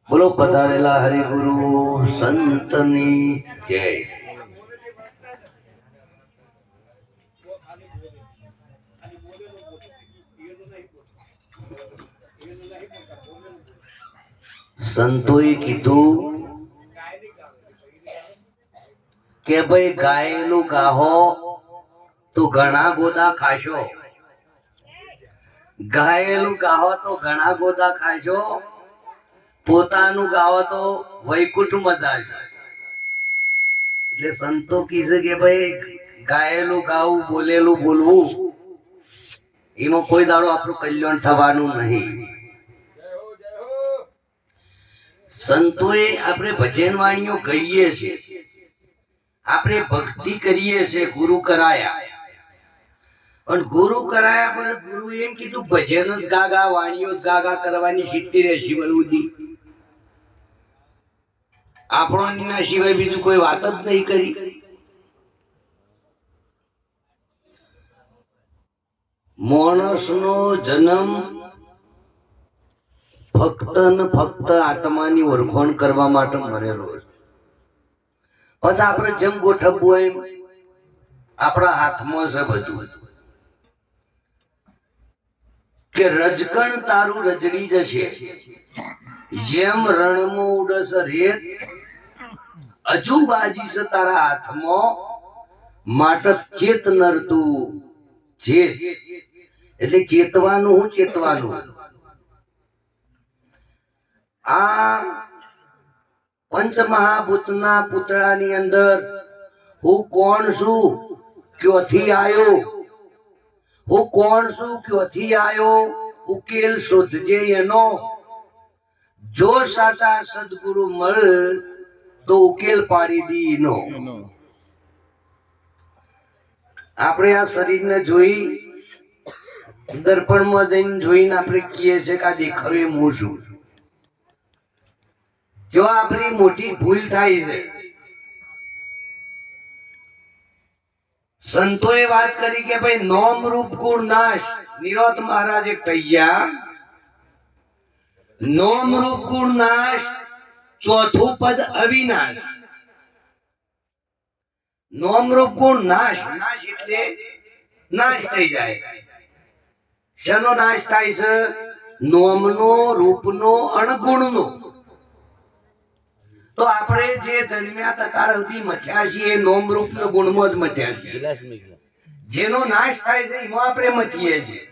બોલો પધારેલા હરિગુરુ સંતની જય. સંતોએ કીધું કે ભાઈ ગાયેલું ગાહો તો ઘણા ગોદા ખાશો, ગાયેલું ગાહો તો ઘણા ગોદા ખાશો, પોતાનું ગાવો તો વૈકુંઠમાં જાશો. એટલે સંતો કીધે કે ભાઈ ગાયેલું ગાવું, બોલેલું બોલવું, એમાં કોઈ દાડો આપણું કલ્યાણ થવાનું નહીં. સંતોએ આપણે ભજન વાણીઓ કહીએ છીએ, આપણે ભક્તિ કરીએ છીએ, ગુરુ કરાયા. અને ગુરુ કરાયા પછી ગુરુ એમ કીધું ભજન જ ગાગા, વાણીઓ જ ગાગા કરવાની સિદ્ધિ રહેશે બલબુદ્ધિ. આપણો સિવાય બીજું કોઈ વાત જ નહીં કરી. માણસનો જન્મ ફક્ત ને ફક્ત આત્માની ઓળખાણ કરવા માટે મરેલો છે. પછી આપણે જેમ ગોઠવવું એમ આપણા હાથમાં છે બધું. કે રજકણ તારું રજડી જશે, જેમ રણમાં ઉડશે રેત, હજુ બાજી છે તારા હાથમાં, માટે ચેત નરતું. ચેત એટલે ચેતવાનું. હું ચેતવાનું? આ પંચમહાભૂતના પૂતળાની અંદર હું કોણ છું, ક્યોથી આવ્યો, હું કોણ છું, ક્યોથી આવ્યો, ઉકેલ શોધજે એનો. જો સાચા સદગુરુ મળે તો ઉકેલ પાડી દી એનો. આપણે આ શરીરને જોઈ દર્પણમાં જઈને જોઈને આપણે કહીએ છીએ કે આ દેખાડું એમ હું છું. જો આપણી મોટી ભૂલ થાય છે. સંતોએ વાત કરી કે ભાઈ નોમ રૂપ ગુણ નાશ. નિરોધ મહારાજે કહ્યા નોમ રૂપ ગુણ નાશ, ચોથું પદ અવિનાશ. નોમ રૂપ ગુણ નાશ, નાશ એટલે નાશ થઈ જાય. શેનો નાશ થાય છે? નોમનો, રૂપનો અને ગુણનો. તો આપણે જે જન્મ્યા હતા ત્યાર સુધી મથ્યા છીએ નોમ રૂપ નો ગુણમાં જ મથ્યા છીએ. જેનો નાશ થાય છે એમાં આપણે મથીએ છીએ.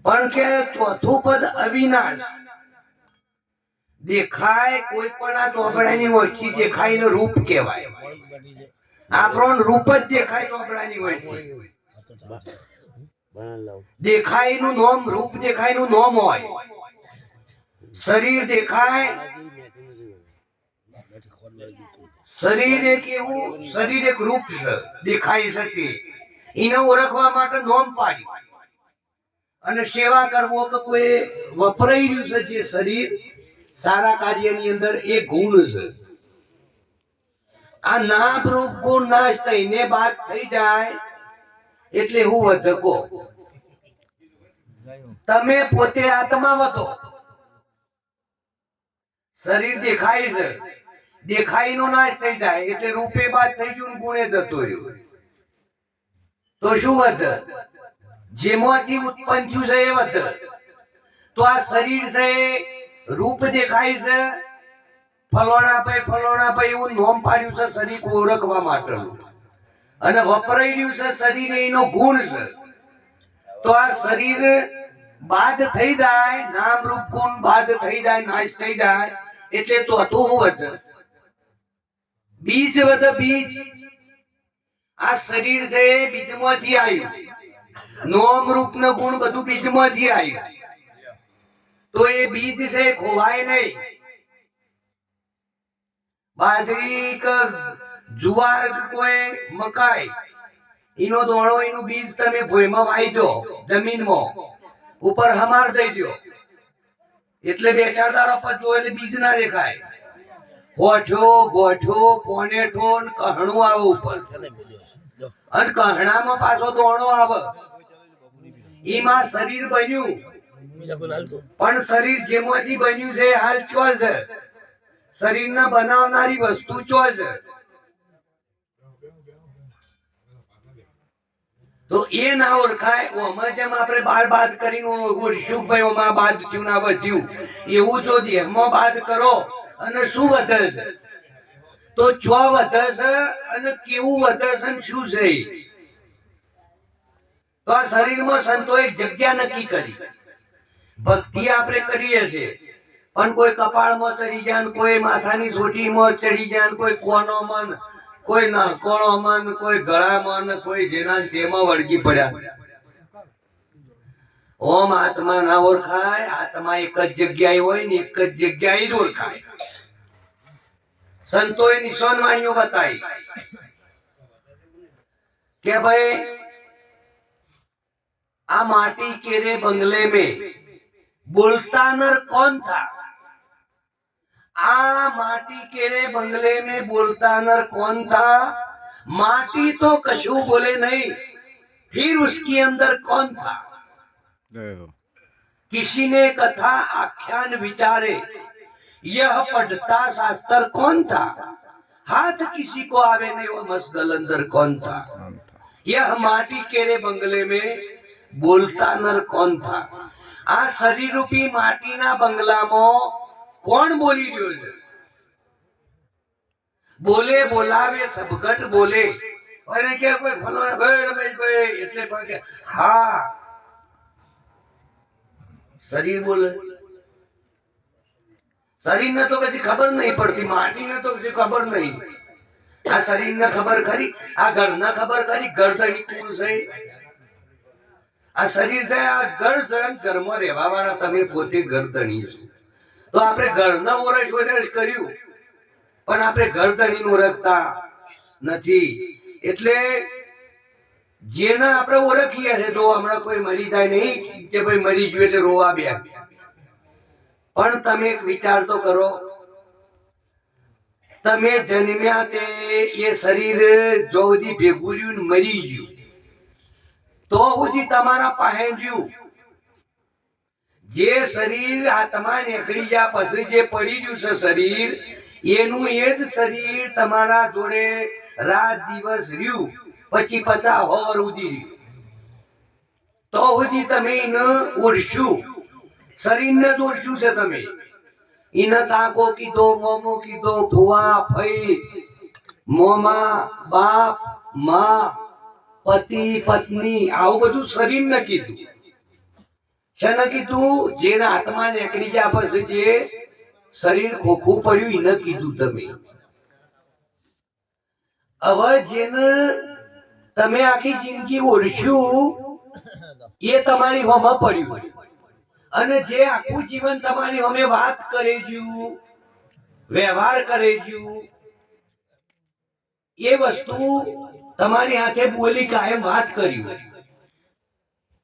પણ કે ચોથું પદ અવિનાશ. દેખાય કોઈ પણ આ ચોપડાની વચ્ચે દેખાય નું રૂપ કહેવાય. આપણો રૂપ જ દેખાય ચોપડાની વચ્ચે. દેખાય નું નોમ, રૂપ દેખાય નું નોમ હોય. શરીર દેખાય, શરીર એક એવું, શરીર એક રૂપ છે, દેખાય છે. એને ઓળખવા માટે નોમ પાડ્યું. અને સેવા કરવો કે કોઈ વપરાઈ રહ્યું છે જે શરીર સારા કાર્યની અંદર, એ ગુણ છે. આ નામ રૂપ ગુણ નાશ થઈને બાદ થઈ જાય એટલે હું વધકો. તમે પોતે આત્મા હતો. શરીર દેખાય છે, દેખાય નો નાશ થઈ જાય એટલે રૂપે બાદ થઈ ગયું, ગુણે જતો રહ્યો. તો શું વધ? જેમાંથી ઉત્પન્ન થયું છે એ વધ. તો આ શરીર છે, રૂપ દેખાય છે, ફલોણા ભાઈ એવું નોમ પાડ્યું છે શરીર ઓળખવા માટેનું. અને વપરાઈ રહ્યું છે શરીર, એનો ગુણ છે. તો આ શરીર બાદ થઈ જાય, નામ રૂપ ગુણ બાદ થઈ જાય, નાશ થઈ જાય એટલે ચોથું હું વધ? બીજ વધ. બીજ. આ શરીર છે બીજમાંથી આવ્યું. નોમ રૂપ નો ગુણ બધું બીજમાંથી આવ્યું. તો એ બીજ છે ખોવાય નહીં. બાજરી કે જુવાર કે કોઈ મકાઈ, એનો દોણો, એનું બીજ તમે ભૂઈમાં વાઈ દો, જમીનમાં ઉપર હમાર દઈ દો, એટલે બે ચાર દાડા પચવો એટલે બીજ ના દેખાય. ગોઠ્યો, પોનેઠો, કહણું આવે ઉપર, અને કહણામાં પાછો દોણો આવે. એમાં શરીર બન્યું. પણ શરીર જેમાંથી બન્યું છે હાલ ચો છે, શરીરના બનાવનારી વસ્તુ ચો છે. તો એ ના ઓળખાય. ઓમાં જેમ આપણે બાર બાદ કરીને ઓળખ્યું ભાઈ ઓમાં બાદ થયું ના વધ્યું, એવું જો દેહમાં બાદ કરો અને શું વધે છે, તો ચો વધે છે અને કેવું વધે છે અને શું છે. તો આ શરીરમાં સંતો એક જગ્યા નક્કી કરી. ભક્તિ આપણે કરીએ છીએ પણ કોઈ કપાળમાં ચડી જાય, કોઈ માથાની સોટીમાં ચડી જાય, કોઈ કોણોમાં, કોઈ નાકોણોમાં, કોઈ ગળામાં, કોઈ જેના તેમાં વળગી પડ્યા. ઓમ આત્મા ના ઓળખાય. આત્મા એક જ જગ્યાએ હોય ને એક જ જગ્યાએ જ ઓળખાય. સંતોએ નિશાનવાણીઓ બતાવી કે ભાઈ આ माटी केरे बंगले में बोलता नर कौन था. आ माटी केरे बंगले में बोलता नर कौन था. माटी तो कशु बोले नहीं, फिर उसके अंदर कौन था. किसी ने कथा आख्यान विचारे, यह पढ़ता शास्त्र कौन था. हाथ किसी को आवे नहीं, वो मसगल अंदर कौन था. यह माटी केरे बंगले में बोलता नर कौन था. आ शरीर रूपी माटीना બંગલામાં કોણ બોલી રહ્યો છે. બોલે બોલાવે સબગટ બોલે. અને કે કોઈ ફલાણા ભાઈ રમેશભાઈ એટલે પણ કે હા શરીર બોલે. શરીરને તો કશી ખબર નહીં પડતી, માટીને તો કશી ખબર નહીં. આ શરીરને ખબર ખરી, આ ઘરને ખબર ખરી, ગરદણી કોણ છે. આ શરીર છે, આ ઘર છે, ઘરમાં રહેવા વાળા તમે પોતે ગરદણી છો. તો આપણે ઘરના ઓરસ કર્યું પણ આપણે ગરદણી ઓળખતા નથી. એટલે જેને આપણે ઓળખીએ છીએ, તો હમણાં કોઈ મરી જાય નહીં કે ભાઈ મરી ગયું એટલે રોવા બે. પણ તમે એક વિચાર તો કરો, તમે જન્મ્યા તે એ શરીર જો સુધી ભેગું રહ્યું ને મરી ગયું તો સુધી તમારા પાસે રહ્યું. જે શરીર આત્મા નીકળી ગયા પછી જે પડી રહ્યું છે શરીર, એનું એ જ શરીર તમારા જોડે રાત દિવસ રહ્યું. પછી 50 વર્ષ સુધી રહ્યું તો સુધી તમે એને ઓળખ્યું. શરીરને જ ઓળખ્યું છે તમે. એને કાકો કીધો, મોમો કીધો, ફુવા, ફઈ, મોમા, બાપ, માં, પતિ, પત્ની, આવું બધું શરીરને કીધું. શેને કીધું? જેના આત્મા નીકળી ગયા પછી જે શરીર ખોખું પડ્યું એને કીધું તમે. હવે જેને તમે આખી જિંદગી ઓળખ્યું એ તમારી હોમાં પડ્યું, અને જે આખું જીવન તમારી હોમે વાત કરે ગયું, વ્યવહાર કરે ગયું, એ વસ્તુ તમારી હાથે બોલી કાયમ વાત કર્યું,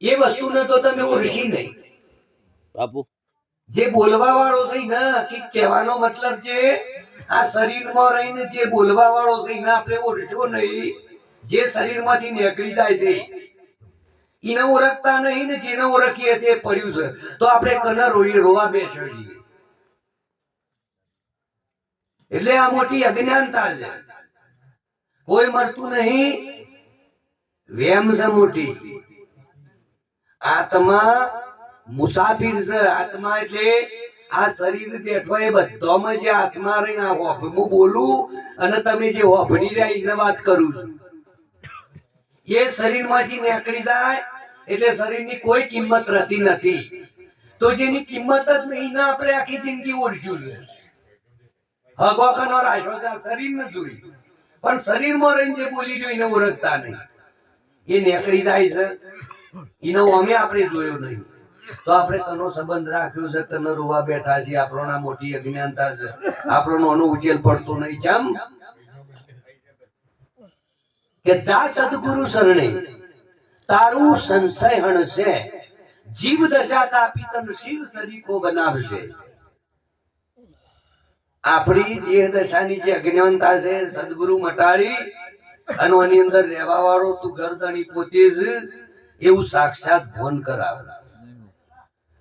એ વસ્તુને તો તમે ઓળખી નહીં. બાપુ જે બોલવા વાળો છે ને, હકીકત કહેવાનો મતલબ છે આ શરીરમાં રહીને જે બોલવા વાળો છે એને આપણે ઓળખો નહીં. જે શરીરમાંથી નીકળી જાય છે એને ઓળખતા નહીં ને જેને ઓળખીએ છે પડ્યું છે તો આપણે કને રોવા બેસીએ. એટલે આ મોટી અજ્ઞાનતા છે. કોઈ મરતું નહીં, વેમ છે મોટી. આત્મા મુસાફિર છે. આત્મા એટલે આ શરીર બેઠો એ બધામાં જે આત્મા રહીને હું બોલું અને તમે જે હોભળી રહ્યા એને વાત કરું છું. એ શરીરમાંથી નીકળી જાય એટલે શરીરની કોઈ કિંમત રહેતી નથી. તો જેની કિંમત જ નહીં ને આપણે આખી જિંદગી ઓળખ્યું છે. હગોખનો રાશો છે, શરીર ન જોઈ પણ શરીરમાં રહીને જે બોલી જોઈને ઓળખતા નહીં. એ નીકળી જાય છે, એનો અમે આપણે જોયો નહીં. તો આપણે કનો સંબંધ રાખ્યો છે, કનો રોવા બેઠા છીએ. આપણો મોટી અજ્ઞાનતા છે. આપણો આનો ઉચેલ પડતો નહીં. ચમ કે જા સદગુરુ શરણે તારું સંશય હણશે, જીવ દશા કાપી તન શિવ સરીખો બનાવશે. આપણી દેહ દશાની જે અજ્ઞાનતા છે સદગુરુ મટાડી અને એની અંદર રહેવા વાળો તું ગરદણી પોતે જ એવું સાક્ષાત ભોન કરાવે.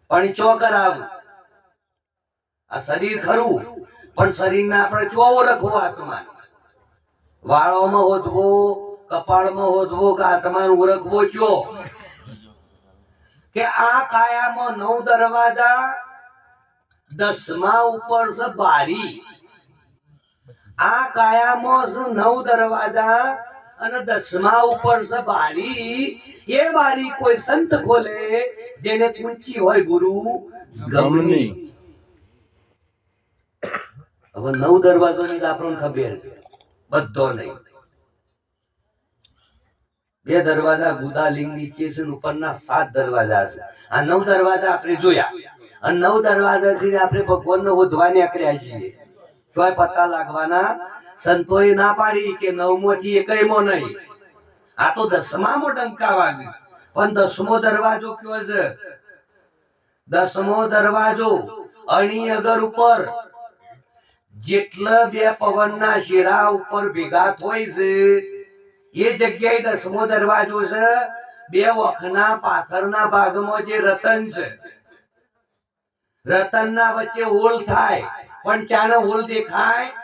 પણ ચો કરાવું આ શરીર ખરું પણ શરીરને આપણે ચો ઓળખવો આત્મા વાળોમાં હોધવો કપાળમાં હોધવો કે આત્માને ઓળખવો ચો કે આ કાયામાં 9 દરવાજા 10મા ઉપર છે બારી આ કાયામાં છે 9 દરવાજા અને 10મા ઉપર છે બારી એ બારી કોઈ સંત ખોલે જેને કુંચી હોય ગુરુ ગમની હવે 9 દરવાજોની આપણને ખબર છે બધો નહીં 2 દરવાજા ગુદાલિંગ નીચે છે ઉપરના 7 દરવાજા છે આ 9 દરવાજા આપણે જોયા અને 9 દરવાજાથી આપણે ભગવાનને ઓધવાને આકડ્યા છીએ તોય પતા લાગવાના સંતોએ ના પાડી કે 9માંથી એકયમાં નહીં આ તો 10મામાં ડંકા વાગી પણ 10મો દરવાજો કયો છે 10મો દરવાજો અણી અગર ઉપર જેટલા બે પવનના શેડા ઉપર ભેગા થાય છે એ જગ્યાએ 10મો દરવાજો છે બે વખના પાછળના ભાગમાં જે રતન છે રતનના વચ્ચે હોલ થાય પણ ચાનો હોલ દેખાય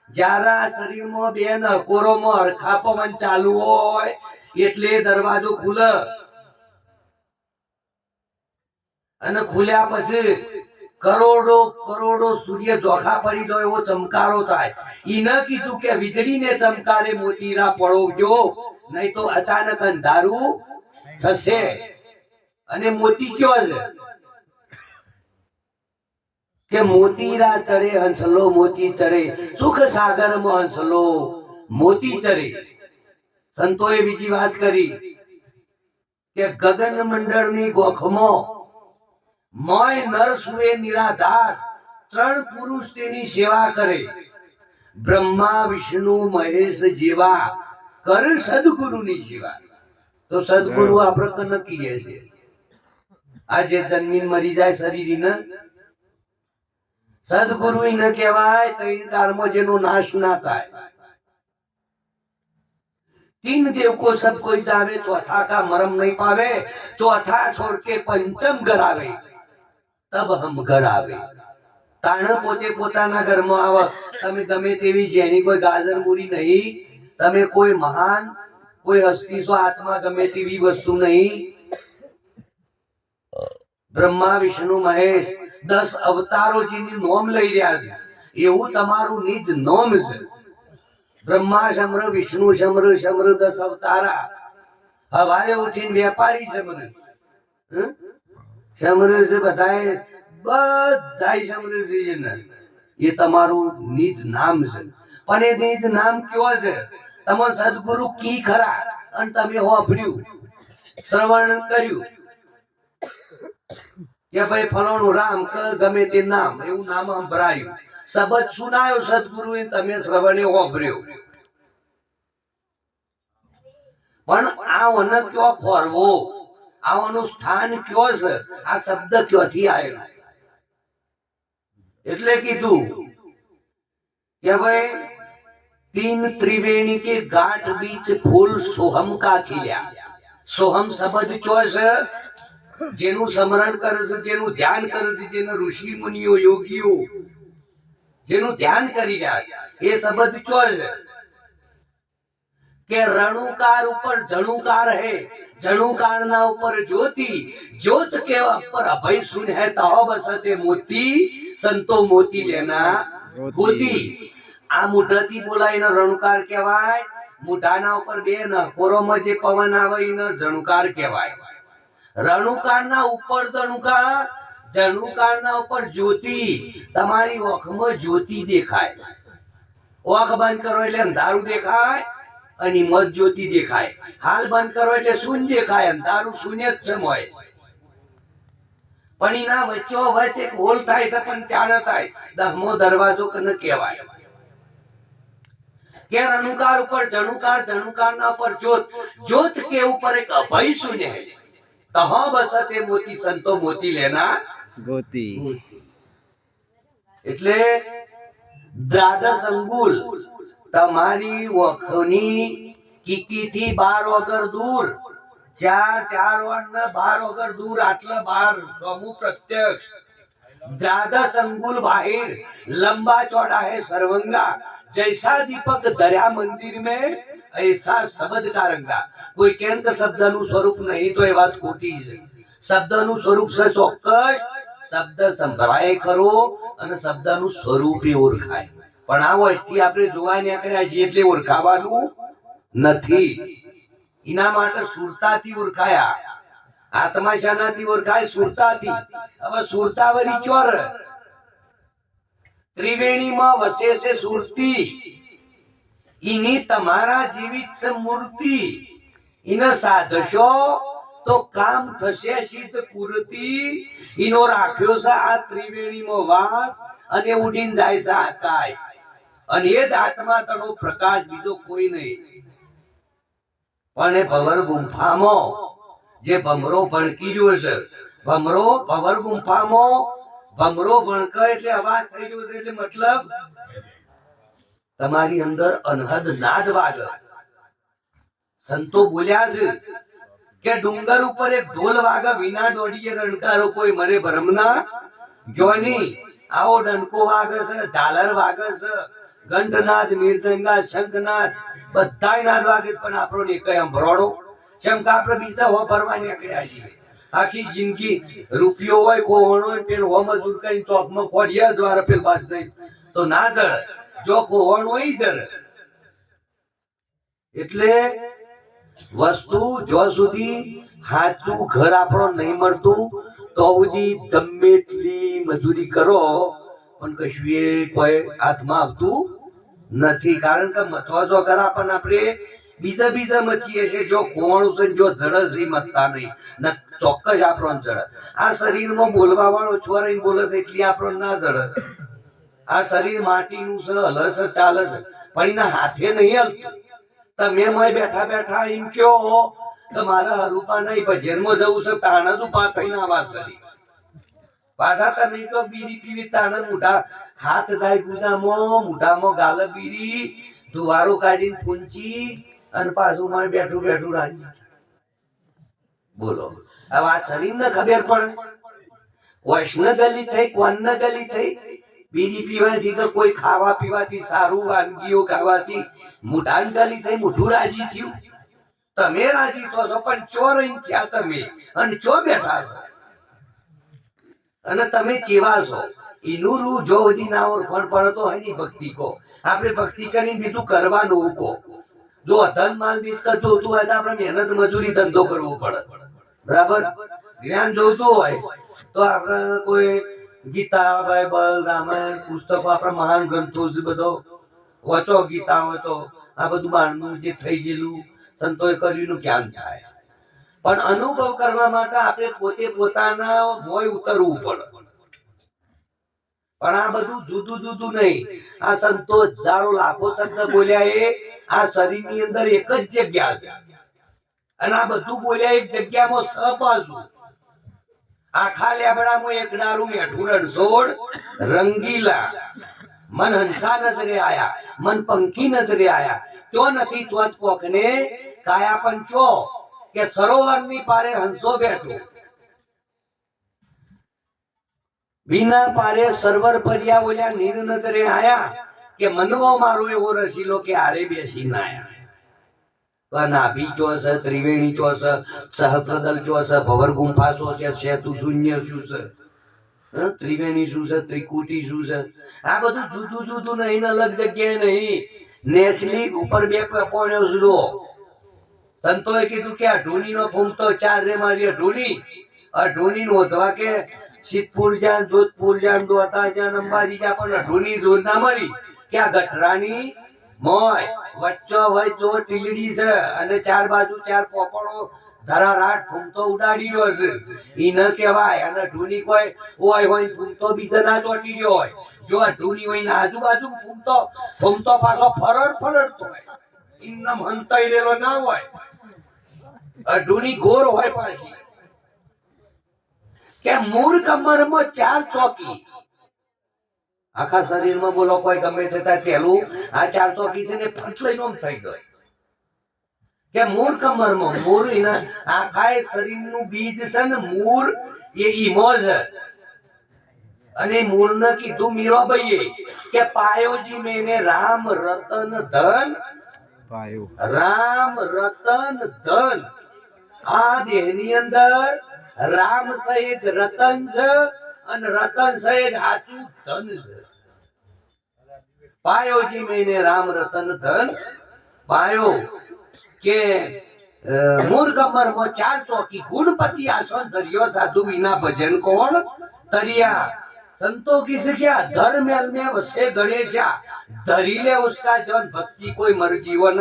જ્યારે શરીરમાં બે નકોરોમાં હરખા પવન ચાલુ હોય એટલે દરવાજો ખુલે અને ખુલ્યા પછી કરોડો કરોડો સૂર્ય જોખા પડી જાય એવો ચમકારો થાય ઈ ન કીધું કે વીજળીને ચમકારે મોતીરા પડોજો નહીં તો અચાનક અંધારું થશે અને મોતી કયો છે કે મોતીરા ચડે હંસલો મોતી ચડે સુખ સાગરમાં હંસલો મોતી ચડે સંતોએ બીજી વાત કરી કે ગગન મંડળની ગોખમાં મોય નર સુએ નિરાધાર 3 પુરુષ તેની સેવા કરે બ્રહ્મા વિષ્ણુ મહેશ જેવા કર સદગુરુની સેવા તો સદગુરુ આપણે નક્કી છે આજે જન્મીન મરી જાય શરીર સદગુરુ ન કહેવાય ત્રણ કાળમાં જેનો નાશ ના થાય 3 देव को सब कोई जावे चौथा का मरम नहीं पावे चौथा छोड़ के पंचम घर आवे तब हम घर आवे ताण पोते पोताना घर में आव તમે ગમે તેવી જેની કોઈ ગાજર મૂડી નહીં તમે કોઈ મહાન કોઈ હસ્તી સો આત્મા ગમે તેવી વસ્તુ નહીં બ્રહ્મા વિષ્ણુ મહેશ 10 અવતારો જેની નોમ લઈ રહ્યા છે એવું તમારું નિજ નોમ છે બ્રહ્મા શમ્ર વિષ્ણુ શમ્ર શમ્ર 10 અવતારા હવારે ઉઠીને વેપારી શમ્ર શમ્ર છે બધાય શમ્ર છે એ તમારું નિજ નામ છે પણ એ નિજ નામ કયો છે તમારું સદગુરુ કી ખરા અને તમે હોફર્યું શ્રવણ કર્યું કે ભાઈ ફલાણું રામ ગમે તે નામ એવું નામ સંભળાયું શબ્દ સુનાયો સદગુરુ તમે શ્રવણે હોફર્યો પણ આ વન કયો ખોરવો આવાનું સ્થાન કયો છે આ શબ્દ ક્યોથી આવ્યો એટલે કીધું કે ભાઈ 3 त्रिवेणी के घाट बीच फूल सोहम का खिल्या सोहम शब्द क्यो છે જેનું સ્મરણ કરે છે જેનું ધ્યાન કરે છે જેને ઋષિ મુનિઓ યોગીઓ જેનું ધ્યાન કરી રહ્યા એ શબ્દ ક્યો છે કે રણુકાર ઉપર જણુકાર હે જણુકાર ના ઉપર જ્યોતિ જ્યોત के ऊपर अभय सुन है तहो बसते मोती संतो मोती लेना गोती આ મુઠાથી બોલાઈને રણુકાર કહેવાય મુઠાના ઉપર બે નકોરોમાં જે પવન આવે એને જણુકાર કહેવાય રણુકારના ઉપર જણુકાર જણુકારના ઉપર જ્યોતિ તમારી ઓખમાં જ્યોતિ દેખાય ઓખ બંધ કરો એટલે અંધારું દેખાય અને મત જ્યોતિ દેખાય હાલ બંધ કરો એટલે શૂન્ય દેખાય અંધારું શૂન્ય જ છે મોય પણ એના વચ્ચો વચ્ચે એક હોલ થાય છે પણ ચાણ થાય 10મો દરવાજો કને કહેવાય કે રણુકાર ઉપર જણુકાર જણુકારના ઉપર જ્યોત જ્યોત के ऊपर एक अभय शून्य है तहो बसते मोती संतो मोती लेना गोती એટલે દ્વાદશ અંગુલ તમારી વખની કીકી થી 12 વગર દૂર ચાર વर्ण 12 વગર દૂર આટલા 12 સમૂહ પ્રત્યક્ષ द्वादश अंगुल बाहिर लंबा चौड़ा है सर्वंगा जैसा दीपक दरिया मंदिर में ऐसा शब्द का रंगा कोई केन का शब्द નું સ્વરૂપ નહીં તો એ વાત ખોટી છે શબ્દ નું સ્વરૂપ છે ચોક્કસ શબ્દ સંભળાય ખરો અને શબ્દ નું સ્વરૂપ ઓળખાય પણ આ વસ્તી આપણે જોવા નીકળ્યા છીએ એટલે ઓળખાવાનું નથી એના માટે સુરતાથી ઓળખાયા આત્મા શાનાથી ઓળખાય સુરતાથી હવે સુરતાવરી ચોર ત્રિવેણીમાં વસે છે સુરતી ઈની તમારા જીવિત છે મૂર્તિ ઈને સાધશો તો કામ થશે સિદ્ધ પૂર્તિ ઈનો રાખ્યો છે આ ત્રિવેણીમાં વાસ અને ઉડીને જાય છે આકાશ અને એ જ આત્મા તનો પ્રકાશ બીજો કોઈ નહીં પણ એ ભવર ગુંફામાં જે ભમરો ભણકી રહ્યો છે ભમરો ભવર ગુંફામાં ભમરો ભણકે એટલે અવાજ થઈ ગયો છે એટલે મતલબ તમારી અંદર અનહદ નાદ વાગે સંતો બોલ્યા છે કે ડુંગર ઉપર એક ઢોલ વાગે વિના દોડીએ રણકારો કોઈ મરે ભ્રમના જ્ઞાની આવો ડંકો વાગે છે ઝાલર વાગે છે ઘંટનાદ મૃદંગા શંખનાદ બધાય નાદ વાગે પણ આપણો એક અંભરોડો જેમ કે આપણે બીજા હો ભરવા નીકળ્યા છીએ આખી જિંદગી રૂપિયો હોય કોવણો હોય પેલ હો મજૂર કરી ચોકમાં ખોડિયા દ્વારા પેલ બાદ જઈ તો ના જડે જો કોવણ હોય જડે એટલે વસ્તુ જો સુધી સાચું ઘર આપણો નહીં મળતું તો સુધી ગમે એટલી મજૂરી કરો પણ કશું એ કોઈ હાથમાં આવતું નથી કારણ કે મથવા જો કરા પણ આપણે બીજા મચીએ છે જો ખોવાણું છે જો જડસ એ મતતા નહીં ને ચોક્કસ આપણો જડે આ શરીરમાં બોલવા વાળો છોરાઈ બોલે છે એટલે આપણો ના જડે આ શરીર માટીનું છે હલે છે ચાલે છે પણ એના હાથે નહીં હલતું તમે બેઠા બેઠા એમ કયો કે મારા હરૂપા નહીં ભજનમાં જવું છે તાણ જ ઉભા થઈને આવા શરીર પાછા તમે કહો બીડી પીવી તાણ મોઢા હાથ જાય ગુજામાં મોઢામાં ગાલ બીડી ધુવારો કાઢીને ફૂંચી અને પાછું માં બેઠું રાખી બોલો હવે આ શરીર ને ખબર પડે વૈષ્ણ ગલી થઈ કોણ ગલી થઈ બીડી પીવાથી કે કોઈ ખાવા પીવાથી સારું વાનગીઓ ખાવાથી મોઢાન ગલી થઈ મોઢું રાજી થયું તમે રાજી તો છો પણ ચો રહી થયા તમે અને ચો બેઠા છો અને તમે ચેવા છો એનું રૂ જો બધી ના ઓળખણ પડતો હોય ને ભક્તિ કો આપણે ભક્તિ કરીને બીજું કરવાનું કહો જો ધન માલ મિલકત જોતું હોય તો આપણે મહેનત મજૂરી ધંધો કરવો પડે બરાબર જ્ઞાન જોતું હોય તો આપણે કોઈ ગીતા બાઇબલ રામાયણ પુસ્તકો આપણા મહાન ગ્રંથો બધો વાંચો ગીતા હોય તો આ બધું બહારનું જે થઈ ગયેલું સંતોએ કર્યું જ્ઞાન થાય પણ અનુભવ કરવા માટે આપણે પોતે પોતાના મોય ઉતરવું પડે પણ આ બધું જુદું જુદું નહીં આ સંતો હજારો લાખો શબ્દ બોલ્યા એ આ શરીરની અંદર એક જ જગ્યા છે અને આ બધું બોલ્યા એક જગ્યામાં સહપાસું આખા લેબડામાં એક ડારું મેઠું રણછોડ રંગીલા મન હંસા નજરે આયા મન પંખી નજરે આયા તો નથી ત્વચ પોખને કાયા પંચો કે સરોવરની પારે હંસો બેઠો વિના પારે સર્વર પર્યા બોલ્યા નીર નજરે આયા કે મનવો મારો એવો રસીલો કે આરે બેસી ના આયા નાભી ચો છે ત્રિવેણી ચો છે સહસ્રદલ ચો છે ભવર ગુંફા ચો છે સેતુ શૂન્ય શું છે ત્રિવેણી શું છે ત્રિકુટી શું છે આ બધું જુદું જુદું નહીં અલગ જગ્યાએ નહીં નેચલી ઉપર બે પોણ્યો જુદો સંતોએ કીધું કે આ ઢૂની નો ફૂમતો ચાર રે મારી ઢૂની ઢૂની નોંધવા કે સિદ્ધપુર જાન જોધપુર જાન દોતા જાન અંબાજી જા પણ ઢૂની જોધ ના મળી કે આ ગઠરાની મોય વચ્ચો હોય જો ટીલડી છે અને ચાર બાજુ ચાર પોપડો ધરારાટ ફૂમતો ઉડાડી રહ્યો છે ઈ ન કહેવાય અને ઢૂની કોઈ હોય ફૂમતો બીજા ના ચોટી રહ્યો હોય જો આ ઢૂની હોય ને આજુબાજુ ફૂમતો પાછો ફરડતો હોય ઇન્દમ હંતાઈ રહેલો ના હોય ઢૂની ગોર હોય પાછી કે મૂળ કમરમાં ચાર ચોકી આખા શરીરમાં બોલો કોઈ ગમે થતા પેલું આ ચાર ચોકી છે ને ફટલાઈ નો થઈ ગયો કે મૂળ કમરમાં મૂળ એના આખા શરીરનું બીજ છે ને મૂળ એ ઈમો છે. અને મૂળને કીધું મીરાબાઈએ કે પાયોજી મેને રામ રતન ધન રામ રતન ધન. આ દેહની અંદર રામ સહિત રતન છે અને રતન સહિત સાચું ધન છે. પાયોજી મેને રામ રતન ધન. પાયો કે મૂળ કમરમાં 4 ચોકી ગુણપતિ આસન ધર્યો સાધુ વિના ભજન કોણ તરિયા. संतों की से क्या धर्म में वसे गणेशा धरी ले उसका जन भक्ति कोई मर जीवन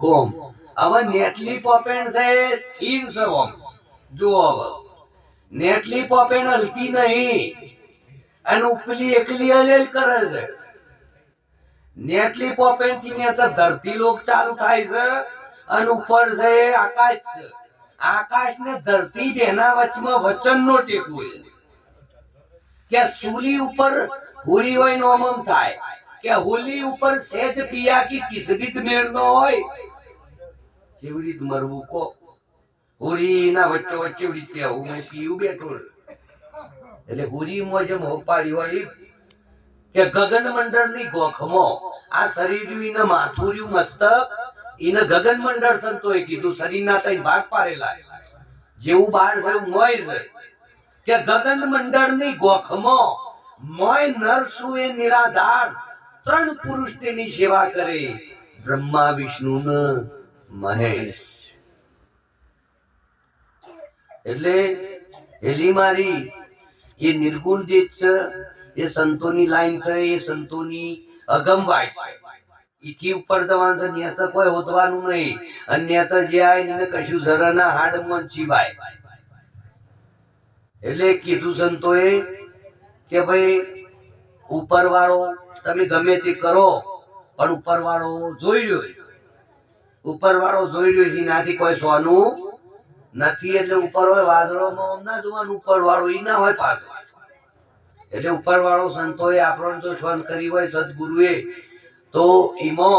कोम. अब नेटली पॉपेन से स्थिर से ओम जो अब नेटली पॉपेन हलती नहीं અને ઉપલી એકલી હલેલ કરે છે. નેટલી પોપેન થી ને તો ધરતી લોક ચાલુ થાય છે અને ઉપર છે આકાશ છે. આકાશ ને ધરતી બેના વચમાં વચન નો ટેકો છે કે સૂલી ઉપર હોલી હોય નો મમ થાય કે હોલી ઉપર સેજ પિયા કી કિસ્મત મેળ નો હોય જેવડી મરવું કો હોલી ના વચ્ચે વચ્ચે ઉડી કે હું પીયું બેઠો. એટલે હોલી માં જેમ હોપાડી વાળી કે ગગન મંડળ ની ગોખમાં આ શરીર ને માથું રહ્યું મસ્તક એને ગગન મંડળ સંતોએ કીધું શરીર ના કઈ ભાગ પાડેલા જેવું બાર છે એવું મોય છે કે ગગન મંડળ ની ગોખમાં મોય નર સુએ નિરાધાર 3 પુરુષ તેની સેવા કરે બ્રહ્મા વિષ્ણુ ને મહેશ. એટલે હેલી મારી એ નિર્ગુણ દેત છે એ સંતોની લાઈન છે એ સંતોની અગમવાય છે. ઈથી ઉપર જવાનું છે ન્યાસ કોઈ હોતવાનું નહીં અને ન્યાસ જાય ને કશું જરાના હાડમાં જીવાય. એટલે કીધું સંતોએ કે ભાઈ ઉપરવાળો તમે ગમે તે કરો પણ ઉપરવાળો જોઈ રહ્યો. ઉપરવાળો જોઈ રહ્યો છે નાથી કોઈ સોનું નથી. એટલે ઉપર હોય વાદળોમાં ના જોવાનું ઉપરવાળો ઈ ના હોય પાસે. એટલે ઉપરવાળો સંતોએ આપણને જો સ્વન કરી હોય સદગુરુએ તો ઈમો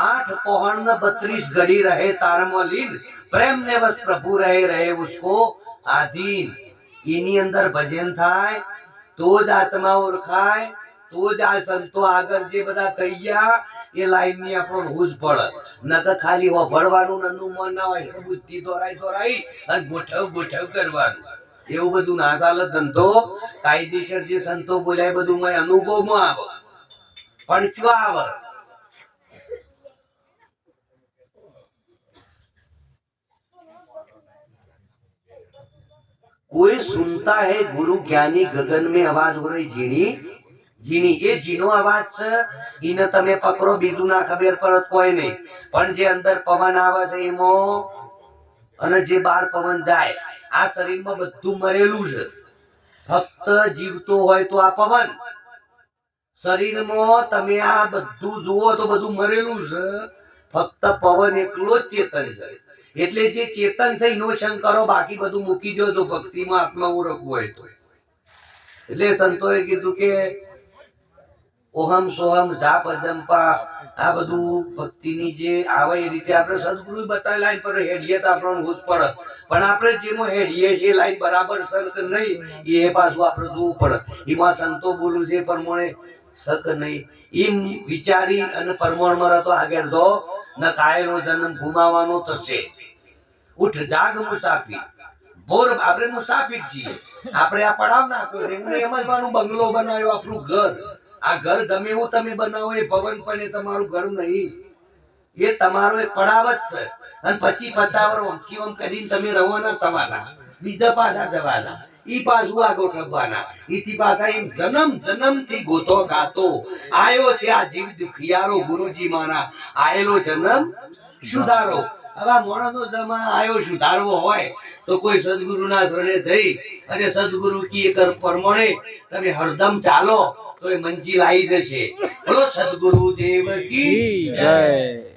8 પહોણ ને 32 ઘડી રહે તારમાં લીન પ્રેમ ને બસ પ્રભુ રહે ઉસકો આધીન. એની અંદર ભજન થાય તો જ આત્મા ઓળખાય તો જ આ સંતો આગળ જે બધા થઈ ગયા એ લાઈન ની આપણને હુજ પડે. નકર ખાલી વભળવાનું અનુમાન ના હોય બુદ્ધિ દોરાઈ અને ગોઠવ કરવાનું એવું બધું ના ચાલે. ધંધો કાયદેસર જે સંતો બોલ્યા એ બધું મેં અનુભવમાં આવે પણ શું આવે कोई सुनता है गुरु ज्ञानी गगन में आवाज हो रही झीणी झीणी એ ઝીણો અવાજ છે એને તમે પકડો બીજું ના ખબર પડત કોઈ નહીં. પણ જે અંદર પવન આવે છે એમાં અને જે બહાર પવન જાય આ શરીરમાં બધું મરેલું છે. ફક્ત જીવતો હોય તો આ પવન શરીરમાં તમે આ બધું જુઓ તો બધું મરેલું છે. ફક્ત પવન એકલો જ ચેતન છે. એટલે જે ચેતન છે એનો શંકરો બાકી બધું મૂકી દો તો ભક્તિમાં આત્મા ઓળખવું હોય તો. એટલે સંતોએ કીધું કે ઓહમ સોહમ જાપ અજંપા આ બધું ભક્તિની જે આવે એ રીતે આપણે સદગુરુ બતાવી લાઈન પર હેડીએ તો આપણને ભૂત પડે. પણ આપણે જેમાં હેડીએ છીએ લાઈન બરાબર સર નહીં એ પાછું આપણે જોવું પડે. એમાં સંતો બોલું છે પ્રમાણે સક નહીં એમ વિચારી અને પરમાણમાં રહેતો આગળ દો ન કાયનો જન્મ ગુમાવવાનો થશે. ઉઠ જાગ મુસાફિર બોર આપણે મુસાફિર છીએ. આપણે આ પડાવ નાખ્યો છે એમ જ બંગલો બનાવ્યો આપણું ઘર. આ ઘર ગમે એવું તમે બનાવો એ ભવન પણ એ તમારું ઘર નહીં એ તમારો એક પડાવ જ છે. અને પછી 50 વર્ષ ઓમથી ઓમ કરીને તમે રવાના થવાના બીજા પાછા જવાના ઈ પાછું આ ગોઠવવાના ઈથી પાછા એમ જન્મ થી ગોતો ગાતો આયો છે આ જીવ દુખિયારો ગુરુજી મારા આયેલો જન્મ સુધારો. હવે મોણસનો જમા આયો સુધારવો હોય તો કોઈ સદગુરુના શરણે થઈ અને સદગુરુ કી કર પરમણે તમે હરદમ ચાલો તો એ મંજિલ આવી જશે. બોલો સદગુરુ દેવ કી જય.